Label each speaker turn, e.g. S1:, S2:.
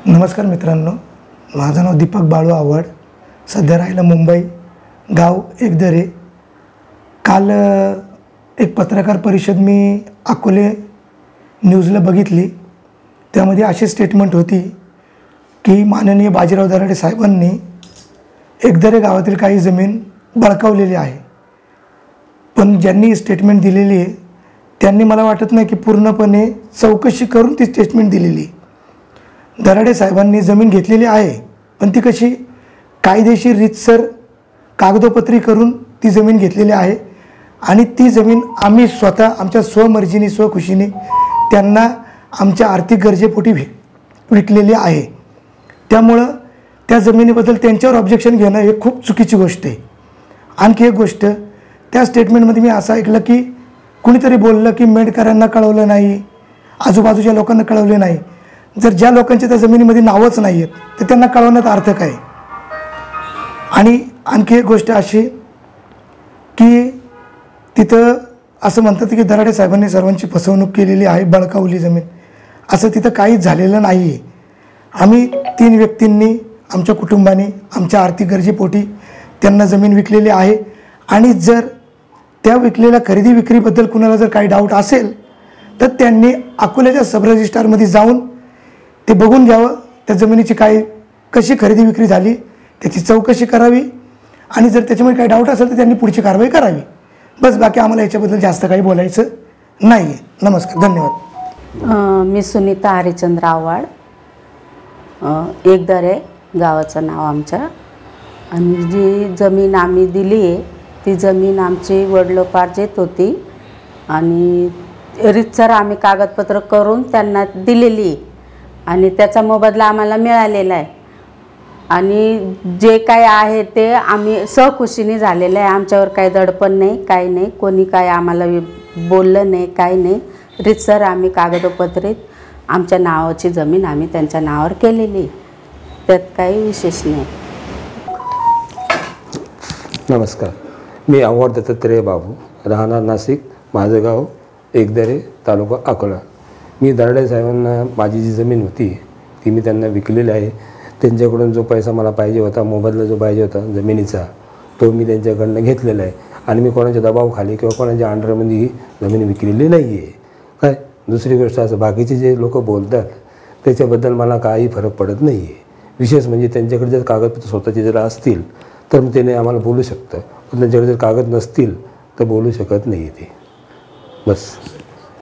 S1: नमस्कार मित्रांनो, माझं नाव दीपक बाळू आव्हाड. सध्या राहायला मुंबई, गाव एकदरे. काल एक पत्रकार परिषद मी अकोले न्यूजला बघितली. त्यामध्ये अशी स्टेटमेंट होती की माननीय बाजीराव दराडे साहेबांनी एकदरे गावातील काही जमीन बळकावलेली आहे. पण ज्यांनी स्टेटमेंट दिलेली आहे त्यांनी मला वाटत नाही की पूर्णपणे चौकशी करून ती स्टेटमेंट दिलेली. दराडे साहेबांनी जमीन घेतलेली आहे, पण ती कशी कायदेशीर रीतसर कागदोपत्री करून ती जमीन घेतलेली आहे आणि ती जमीन आम्ही स्वतः आमच्या स्वमर्जीने स्वखुशीने त्यांना आमच्या आर्थिक गरजेपोटी विकलेली आहे. त्यामुळं त्या जमिनीबद्दल त्यांच्यावर ऑब्जेक्शन घेणं हे खूप चुकीची गोष्ट आहे. आणखी एक गोष्ट, त्या स्टेटमेंटमध्ये मी असं ऐकलं की कुणीतरी बोललं की मेडकरांना कळवलं नाही, आजूबाजूच्या लोकांना कळवले नाही. जर ज्या लोकांच्या त्या जमिनीमध्ये नावच नाही आहेत तर त्यांना कळवण्यात अर्थ काय. आणि आणखी एक गोष्ट अशी की तिथं असं म्हणतात की दराडे साहेबांनी सर्वांची फसवणूक केलेली आहे, बळकावली जमीन. असं तिथं काहीच झालेलं नाही आहे. आम्ही 3 व्यक्तींनी आमच्या कुटुंबाने आमच्या आर्थिक गरजेपोटी त्यांना जमीन विकलेली आहे. आणि जर त्या विकलेल्या खरेदी विक्रीबद्दल कुणाला जर काही डाऊट असेल तर त्यांनी अकोल्याच्या सब रजिस्ट्रारमध्ये जाऊन ते बघून घ्यावं, त्या जमिनीची कशी खरेदी विक्री झाली त्याची चौकशी करावी. आणि जर त्याच्यामुळे काही डाऊट असेल तर त्यांनी पुढची कारवाई करावी. बस, बाकी आम्हाला याच्याबद्दल जास्त काही बोलायचं नाही आहे. नमस्कार, धन्यवाद.
S2: मी सुनीता हरिचंद्र आव्हाड, एकदरे गावाचं नाव आमच्या. आणि जी जमीन आम्ही दिली आहे ती जमीन आमची वडिलोपार्जित होती आणि रीतसर आम्ही कागदपत्र करून त्यांना दिलेली आणि त्याचा मोबदला आम्हाला मिळालेला आहे. आणि जे काय आहे ते आम्ही सहखुशीने झालेलं आहे. आमच्यावर काही दडपण नाही, काही नाही, कोणी काय आम्हाला बोललं नाही, काही नाही. रीतसर आम्ही कागदपत्रित आमच्या नावाची जमीन आम्ही त्यांच्या नावावर केलेली, त्यात काही विशेष नाही.
S3: नमस्कार, मी आव्हाड दत्तात्रय बाबू, राहणार नाशिक, माझं गाव एकदरे, तालुका अकोला. मी दराडे साहेबांना माझी जी जमीन होती ती मी त्यांना विकलेली आहे. त्यांच्याकडून जो पैसा मला पाहिजे होता, मोबदला जो पाहिजे होता जमिनीचा, तो मी त्यांच्याकडनं घेतलेला आहे. आणि मी कोणाच्या दबावाखाली किंवा कोणाच्या अंडरमध्ये ही जमीन विकलेली नाही आहे. काय दुसरी गोष्ट, असं बाकीचे जे लोक बोलतात त्याच्याबद्दल मला काही फरक पडत नाही आहे. विशेष म्हणजे त्यांच्याकडे जर कागदपत्र स्वतःचे जर असतील तर मग त्याने आम्हाला बोलू शकतं, पण त्यांच्याकडे जर कागद नसतील तर बोलू शकत नाही ते. बस.